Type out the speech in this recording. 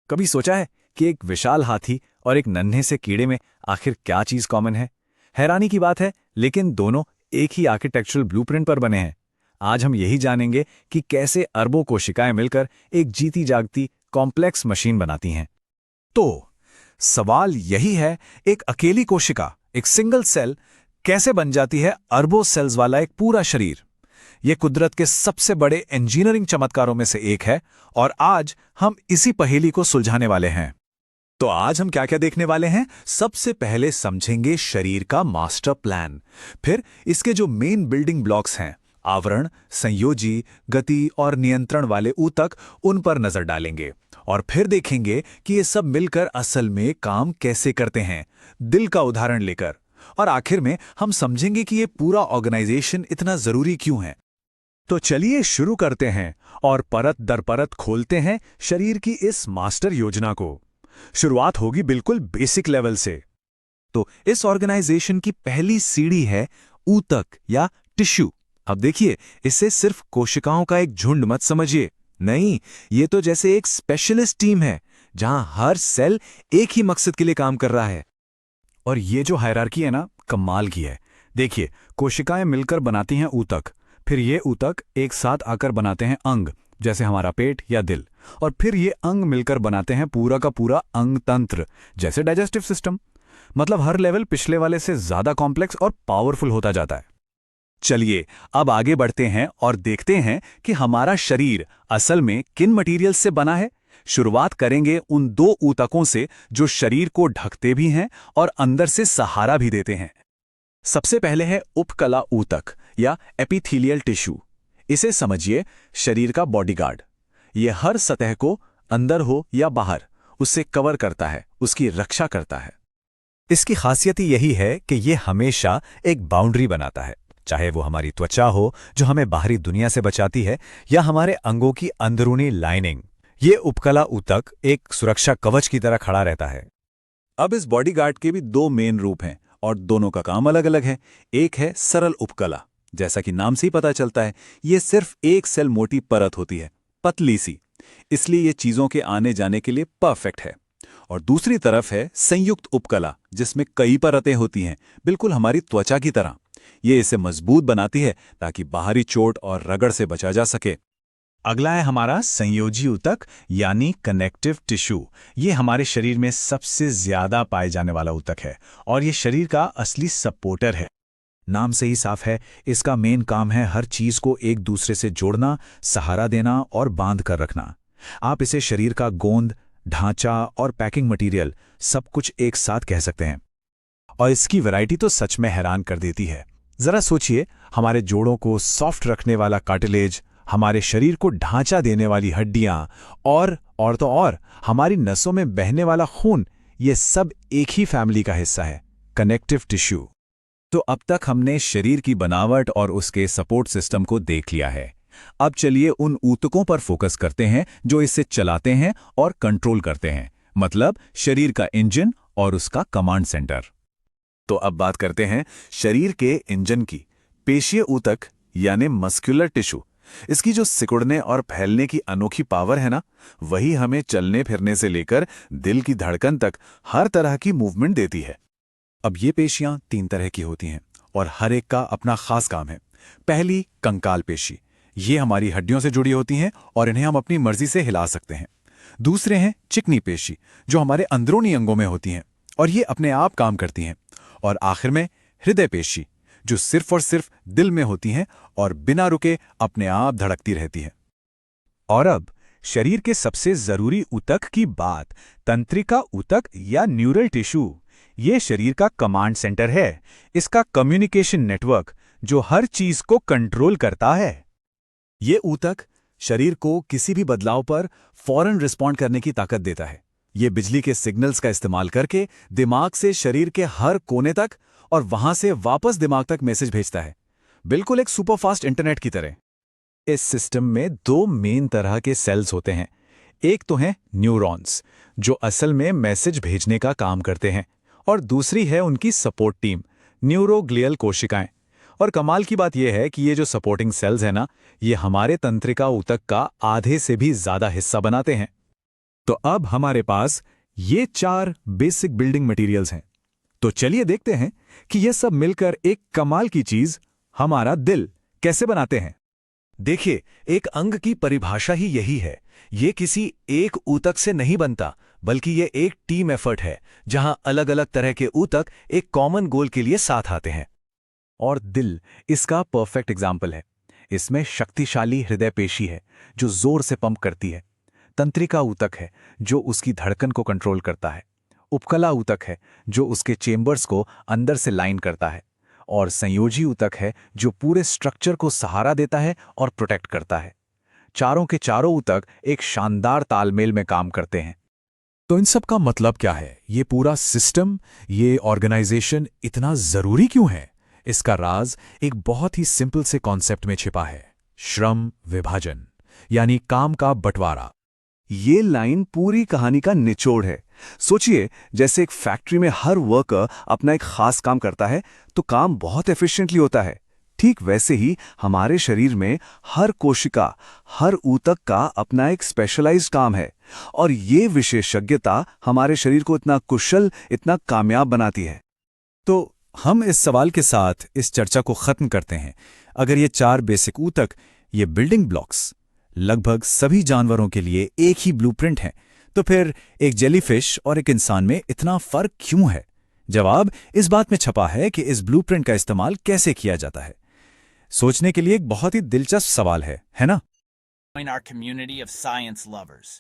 कभी सोचा है कि एक विशाल हाथी और एक नन्हे से कीड़े में आखिर क्या चीज कॉमन है? हैरानी की बात है, लेकिन दोनों एक ही आर्किटेक्चरल ब्लूप्रिंट पर बने हैं। आज हम यही जानेंगे कि कैसे अरबों कोशिकाएं मिलकर एक जीती जागती कॉम्प्लेक्स मशीन बनाती हैं। तो सवाल यही है, एक अकेली कोशिका, एक सिंगल सेल कैसे बन जाती है अरबों सेल्स वाला एक पूरा शरीर? यह कुदरत के सबसे बड़े इंजीनियरिंग चमत्कारों में से एक है और आज हम इसी पहेली को सुलझाने वाले हैं। तो आज हम क्या क्या देखने वाले हैं? सबसे पहले समझेंगे शरीर का मास्टर प्लान, फिर इसके जो मेन बिल्डिंग ब्लॉक्स हैं, आवरण, संयोजी, गति और नियंत्रण वाले ऊतक, उन पर नजर डालेंगे और फिर देखेंगे कि ये सब मिलकर असल में काम कैसे करते हैं, दिल का उदाहरण लेकर। और आखिर में हम समझेंगे कि ये पूरा ऑर्गेनाइजेशन इतना जरूरी क्यों है। तो चलिए शुरू करते हैं और परत दर परत खोलते हैं शरीर की इस मास्टर योजना को। शुरुआत होगी बिल्कुल बेसिक लेवल से। तो इस ऑर्गेनाइजेशन की पहली सीढ़ी है ऊतक या टिश्यू। अब देखिए, इसे सिर्फ कोशिकाओं का एक झुंड मत समझिए। नहीं, ये तो जैसे एक स्पेशलिस्ट टीम है जहां हर सेल एक ही मकसद के लिए काम कर रहा है। और ये जो हायरार्की है ना, कमाल की है। देखिए, कोशिकाएं मिलकर बनाती हैं ऊतक, फिर ये ऊतक एक साथ आकर बनाते हैं अंग, जैसे हमारा पेट या दिल, और फिर ये अंग मिलकर बनाते हैं पूरा का पूरा अंग तंत्र, जैसे डाइजेस्टिव सिस्टम। मतलब हर लेवल पिछले वाले से ज्यादा कॉम्प्लेक्स और पावरफुल होता जाता है। चलिए अब आगे बढ़ते हैं और देखते हैं कि हमारा शरीर असल में किन मटेरियल से बना है। शुरुआत करेंगे उन दो ऊतकों से जो शरीर को ढकते भी हैं और अंदर से सहारा भी देते हैं। सबसे पहले है उपकला ऊतक या एपिथेलियल टिश्यू। इसे समझिए शरीर का बॉडीगार्ड। यह हर सतह को, अंदर हो या बाहर, उससे कवर करता है, उसकी रक्षा करता है। इसकी खासियत यही है कि यह हमेशा एक बाउंड्री बनाता है, चाहे वो हमारी त्वचा हो जो हमें बाहरी दुनिया से बचाती है, या हमारे अंगों की अंदरूनी लाइनिंग। ये उपकला ऊतक एक सुरक्षा कवच की तरह खड़ा रहता है। अब इस बॉडीगार्ड के भी दो मेन रूप हैं और दोनों का काम अलग अलग है। एक है सरल उपकला, जैसा कि नाम से ही पता चलता है, ये सिर्फ एक सेल मोटी परत होती है, पतली सी, इसलिए ये चीजों के आने जाने के लिए परफेक्ट है। और दूसरी तरफ है संयुक्त उपकला, जिसमें कई परतें होती हैं, बिल्कुल हमारी त्वचा की तरह। ये इसे मजबूत बनाती है ताकि बाहरी चोट और रगड़ से बचा जा सके। अगला है हमारा संयोजी ऊतक यानी कनेक्टिव टिश्यू। ये हमारे शरीर में सबसे ज्यादा पाए जाने वाला ऊतक है और ये शरीर का असली सपोर्टर है। नाम से ही साफ है, इसका मेन काम है हर चीज को एक दूसरे से जोड़ना, सहारा देना और बांध कर रखना। आप इसे शरीर का गोंद, ढांचा और पैकिंग मटेरियल सब कुछ एक साथ कह सकते हैं। और इसकी वैरायटी तो सच में हैरान कर देती है। जरा सोचिए, हमारे जोड़ों को सॉफ्ट रखने वाला कार्टिलेज, हमारे शरीर को ढांचा देने वाली हड्डियां और तो और हमारी नसों में बहने वाला खून, ये सब एक ही फैमिली का हिस्सा है, कनेक्टिव टिश्यू। तो अब तक हमने शरीर की बनावट और उसके सपोर्ट सिस्टम को देख लिया है। अब चलिए उन ऊतकों पर फोकस करते हैं जो इसे चलाते हैं और कंट्रोल करते हैं, मतलब शरीर का इंजन और उसका कमांड सेंटर। तो अब बात करते हैं शरीर के इंजन की, पेशीय ऊतक यानी मस्कुलर टिश्यू। इसकी जो सिकुड़ने और फैलने की अनोखी पावर है ना, वही हमें चलने फिरने से लेकर दिल की धड़कन तक हर तरह की मूवमेंट देती है। अब ये पेशियां 3 तरह की होती हैं और हर एक का अपना खास काम है। पहली कंकाल पेशी, ये हमारी हड्डियों से जुड़ी होती हैं और इन्हें हम अपनी मर्जी से हिला सकते हैं। दूसरे हैं चिकनी पेशी, जो हमारे अंदरूनी अंगों में होती हैं और ये अपने आप काम करती हैं। और आखिर में हृदय पेशी, जो सिर्फ और सिर्फ दिल में होती हैं और बिना रुके अपने आप धड़कती रहती है। और अब शरीर के सबसे जरूरी ऊतक की बात, तंत्रिका ऊतक या न्यूरल टिश्यू। ये शरीर का कमांड सेंटर है, इसका कम्युनिकेशन नेटवर्क जो हर चीज को कंट्रोल करता है। ये ऊतक शरीर को किसी भी बदलाव पर फौरन रिस्पॉन्ड करने की ताकत देता है। ये बिजली के सिग्नल्स का इस्तेमाल करके दिमाग से शरीर के हर कोने तक और वहां से वापस दिमाग तक मैसेज भेजता है, बिल्कुल एक सुपरफास्ट इंटरनेट की तरह। इस सिस्टम में 2 मेन तरह के सेल्स होते हैं। एक तो हैं न्यूरॉन्स, जो असल में मैसेज भेजने का काम करते हैं, और दूसरी है उनकी सपोर्ट टीम, न्यूरोग्लियल कोशिकाएं। और कमाल की बात यह है कि ये जो सपोर्टिंग सेल्स हैं ना, ये हमारे तंत्रिका ऊतक का आधे से भी ज्यादा हिस्सा बनाते हैं। तो अब हमारे पास ये 4 बेसिक बिल्डिंग मटेरियल्स हैं। तो चलिए देखते हैं कि ये सब मिलकर एक कमाल की चीज, हमारा दिल, कैसे बनाते हैं। देखिए, एक अंग की परिभाषा ही यही है। ये किसी एक ऊतक से नहीं बनता, बल्कि ये एक टीम एफर्ट है, जहां अलग अलग तरह के ऊतक एक कॉमन गोल के लिए साथ आते हैं। और दिल इसका परफेक्ट एग्जाम्पल है। इसमें शक्तिशाली हृदय पेशी है जो जोर से पंप करती है। तंत्रिका ऊतक है जो उसकी धड़कन को कंट्रोल करता है। उपकला ऊतक है जो उसके चेम्बर्स को अंदर से लाइन करता है। और संयोजी ऊतक है जो पूरे स्ट्रक्चर को सहारा देता है और प्रोटेक्ट करता है। चारों के चारों ऊतक एक शानदार तालमेल में काम करते हैं। तो इन सब का मतलब क्या है? ये पूरा सिस्टम, ये ऑर्गेनाइजेशन इतना जरूरी क्यों है? इसका राज एक बहुत ही सिंपल से कॉन्सेप्ट में छिपा है, श्रम विभाजन, यानी काम का बंटवारा। ये लाइन पूरी कहानी का निचोड़ है। सोचिए, जैसे एक फैक्ट्री में हर वर्कर अपना एक खास काम करता है तो काम बहुत एफिशिएंटली होता है। ठीक वैसे ही हमारे शरीर में हर कोशिका, हर ऊतक का अपना एक स्पेशलाइज्ड काम है, और ये विशेषज्ञता हमारे शरीर को इतना कुशल, इतना कामयाब बनाती है। तो हम इस सवाल के साथ इस चर्चा को खत्म करते हैं। अगर ये 4 बेसिक ऊतक, ये बिल्डिंग ब्लॉक्स, लगभग सभी जानवरों के लिए एक ही ब्लूप्रिंट हैं, तो फिर एक जेलीफिश और एक इंसान में इतना फर्क क्यों है? जवाब इस बात में छपा है कि इस ब्लूप्रिंट का इस्तेमाल कैसे किया जाता है। सोचने के लिए एक बहुत ही दिलचस्प सवाल है ना? Join our community of science lovers.